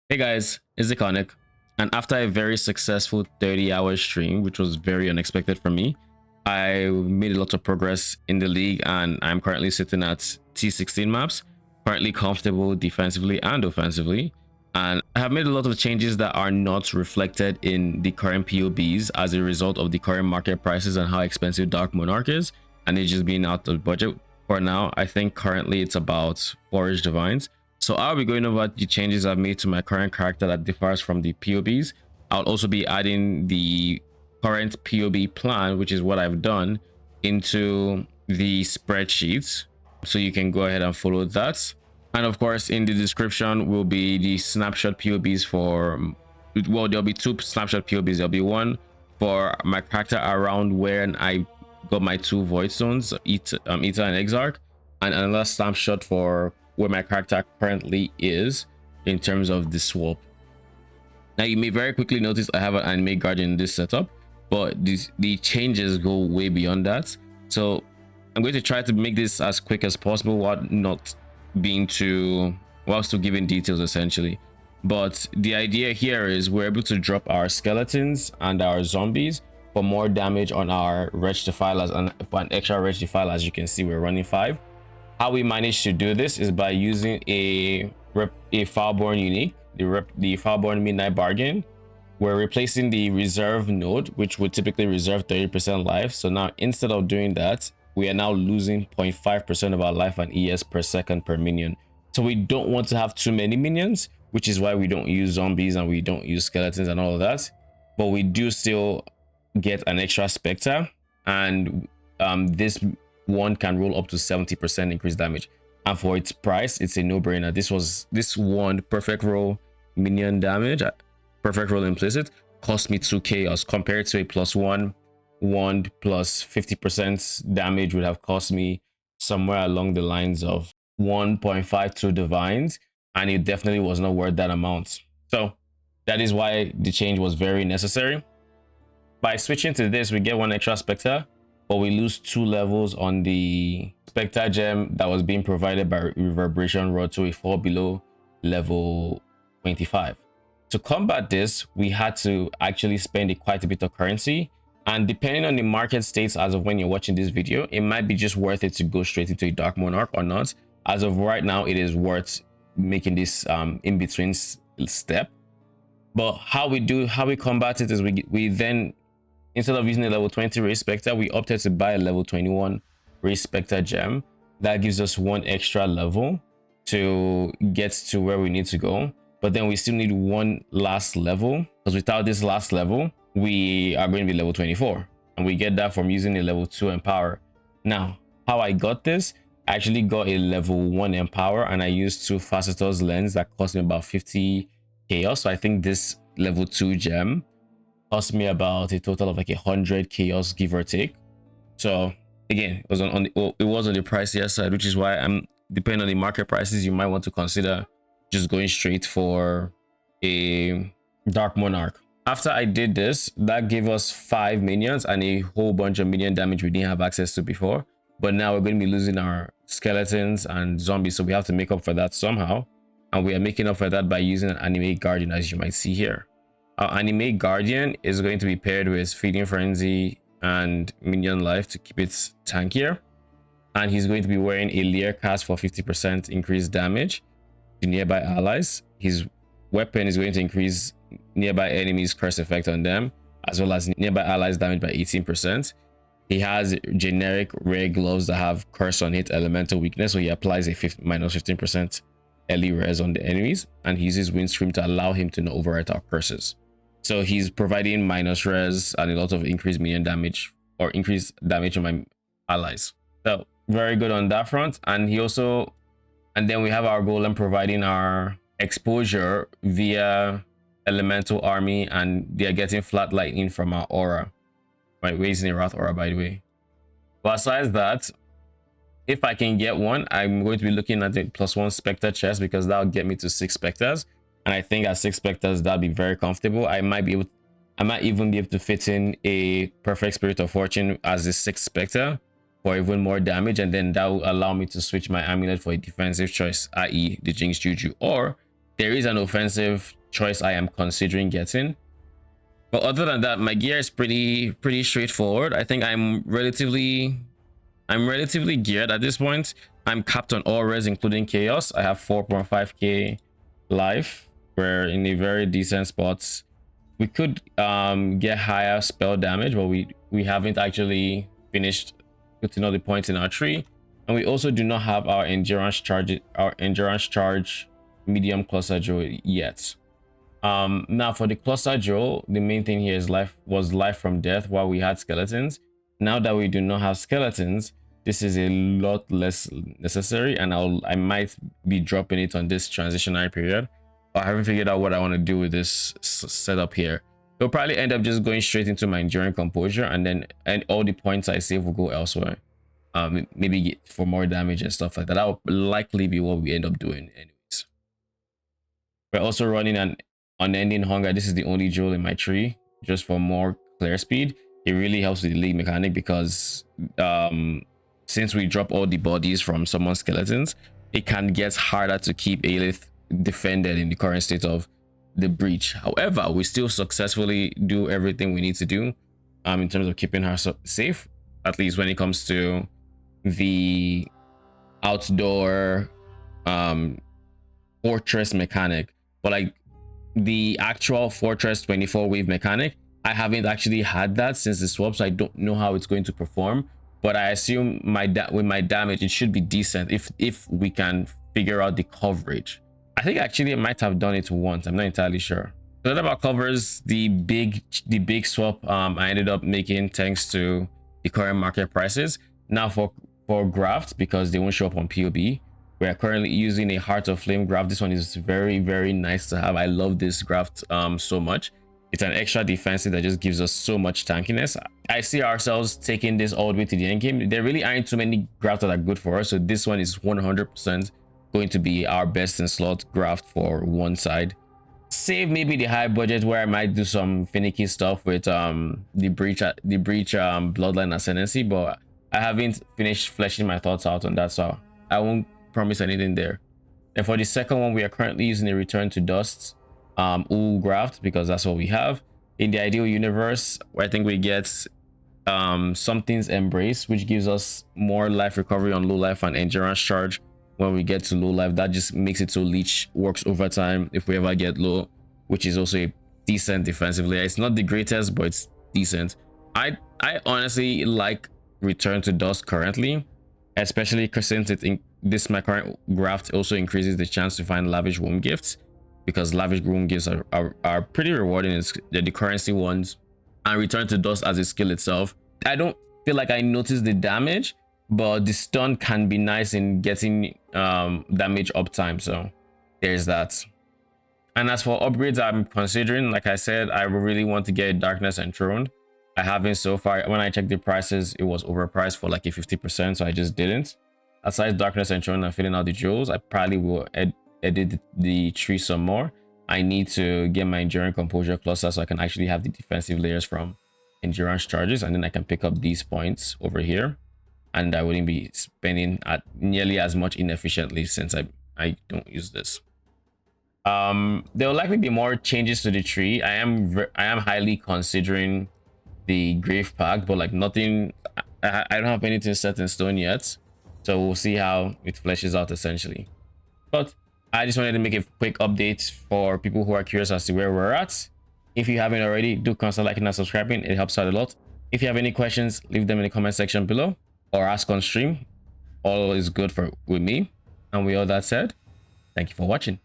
Hey guys, it's Iconic, and after a very successful 30-hour stream, which was very unexpected for me, I made a lot of progress in the league, and I'm currently sitting at T16 maps, currently comfortable defensively and offensively. And I have made a lot of changes that are not reflected in the current POBs as a result of the current market prices and how expensive Dark Monarch is, and it just being out of budget for now. I think currently it's about Forage Divines. So I'll be going over the changes I've made to my current character that differs from the POBs. I'll also be adding the current POB plan, which is what I've done, into the spreadsheets. So you can go ahead and follow that. And of course, in the description will be the snapshot POBs for, well, there'll be two snapshot POBs. There'll be one for my character around where I got my two void zones, Eta and Exarch, and another snapshot for where my character currently is in terms of the swap. Now you may very quickly notice I have an anime guardian in this setup, but the changes go way beyond that. So I'm going to try to make this as quick as possible while not being too, while still giving details essentially. But the idea here is we're able to drop our skeletons and our zombies for more damage on our Wretched Defilers, and for an extra Wretched Defiler, as you can see, we're running 5. How we managed to do this is by using a Fireborn unique, the Fireborn Midnight Bargain. We're replacing the reserve node, which would typically reserve 30% life. So now instead of doing that, we are now losing 0.5% of our life and ES per second per minion. So we don't want to have too many minions, which is why we don't use zombies and we don't use skeletons and all of that. But we do still get an extra Spectre, and this one can roll up to 70% increased damage, and for its price it's a no-brainer. This one perfect roll minion damage, perfect roll implicit, cost me 2 chaos, compared to a +1 wand plus 50% damage would have cost me somewhere along the lines of 1.52 divines, and it definitely was not worth that amount. So that is why the change was very necessary. By switching to this, we get one extra Spectre, but we lose 2 levels on the Spectre gem that was being provided by Reverberation Rod, to a 4 below level 25. To combat this, we had to actually spend quite a bit of currency, and depending on the market states as of when you're watching this video, it might be just worth it to go straight into a Dark Monarch or not. As of right now, it is worth making this in-between step. But how we combat it is we then, instead of using a level 20 Race Spectre, we opted to buy a level 21 Race Spectre gem. That gives us 1 extra level to get to where we need to go. But then we still need 1 last level, because without this last level, we are going to be level 24. And we get that from using a level 2 Empower. Now, how I got this, I actually got a level 1 Empower, and I used 2 Facetors Lens that cost me about 50 chaos. So I think this level 2 gem cost me about a total of like 100 chaos, give or take. So again, it was on the pricier side, which is why depending on the market prices, you might want to consider just going straight for a Dark Monarch. After I did this, that gave us 5 minions and a whole bunch of minion damage we didn't have access to before. But now we're going to be losing our skeletons and zombies, so we have to make up for that somehow. And we are making up for that by using an Anime Guardian, as you might see here. Our Anime Guardian is going to be paired with Feeding Frenzy and Minion Life to keep it tankier. And he's going to be wearing a Leer cast for 50% increased damage to nearby allies. His weapon is going to increase nearby enemies' curse effect on them, as well as nearby allies damage by 18%. He has generic rare gloves that have curse on hit elemental weakness, so he applies a minus 15% early res on the enemies, and he uses Windscream to allow him to not overwrite our curses. So he's providing minus res and a lot of increased minion damage, or increased damage on my allies. So very good on that front. And he also, and then we have our golem providing our exposure via elemental army, and they are getting flat lightning from our aura. Right, we're using a Wrath aura, by the way. But besides that, if I can get one, I'm going to be looking at the +1 Spectre chest, because that'll get me to 6 Spectres. And I think at 6 Spectres, that'll be very comfortable. I might even be able to fit in a Perfect Spirit of Fortune as a 6 Spectre for even more damage, and then that will allow me to switch my amulet for a defensive choice, i.e. the Jinx Juju. Or there is an offensive choice I am considering getting. But other than that, my gear is pretty straightforward. I think I'm relatively geared at this point. I'm capped on all res, including chaos. I have 4.5k life. We're in a very decent spot. We could get higher spell damage, but we haven't actually finished putting all the points in our tree. And we also do not have our endurance charge medium cluster jewel yet. Now for the cluster jewel, the main thing here is life from death while we had skeletons. Now that we do not have skeletons, this is a lot less necessary, and I might be dropping it on this transitionary period. I haven't figured out what I want to do with this setup here. It'll probably end up just going straight into my enduring composure, and all the points I save will go elsewhere. Maybe get for more damage and stuff like that. That will likely be what we end up doing anyways. We're also running an unending hunger. This is the only jewel in my tree, just for more clear speed. It really helps with the league mechanic because since we drop all the bodies from someone's skeletons, it can get harder to keep Aelith defended in the current state of the breach. However, we still successfully do everything we need to do in terms of keeping her safe, at least when it comes to the outdoor fortress mechanic. But like the actual fortress 24 wave mechanic, I haven't actually had that since the swap, so I don't know how it's going to perform. But I assume with my damage, it should be decent if we can figure out the coverage. I think actually I might have done it once. I'm not entirely sure. So that about covers the big swap I ended up making thanks to the current market prices. Now for Graft, because they won't show up on PoE, we are currently using a Heart of Flame Graft. This one is very nice to have. I love this Graft so much. It's an extra defensive that just gives us so much tankiness. I see ourselves taking this all the way to the end game. There really aren't too many Grafts that are good for us, so this one is 100% going to be our best in slot Graft for one side. Save maybe the high budget where I might do some finicky stuff with the breach bloodline ascendancy, but I haven't finished fleshing my thoughts out on that, so I won't promise anything there. And for the second one, we are currently using a Return to Dust Graft because that's what we have. In the ideal universe, I think we get Something's Embrace, which gives us more life recovery on low life and endurance charge when we get to low life. That just makes it so leech works overtime if we ever get low, which is also a decent defensive layer. It's not the greatest, but it's decent. I honestly like Return to Dust currently, especially because since this my current Graft also increases the chance to find Lavish Womb Gifts, because Lavish Womb Gifts are pretty rewarding. They're the currency ones, and Return to Dust as a skill itself, I don't feel like I notice the damage, but the stun can be nice in getting damage uptime, so there's that. And as for upgrades I'm considering, like I said, I really want to get Darkness Enthroned. I haven't so far. When I checked the prices, it was overpriced for like a 50%, so I just didn't. Aside Darkness Enthroned and filling out the jewels, I probably will edit the tree some more. I need to get my Enduring Composure cluster so I can actually have the defensive layers from endurance charges, and then I can pick up these points over here, and I wouldn't be spending at nearly as much inefficiently since I don't use this. There will likely be more changes to the tree. I am highly considering the Grave Pact, but like nothing, I don't have anything set in stone yet, so we'll see how it fleshes out essentially. But I just wanted to make a quick update for people who are curious as to where we're at. If you haven't already, do consider liking and subscribing. It helps out a lot. If you have any questions, leave them in the comment section below or ask on stream. All is good with me. And with all that said, thank you for watching.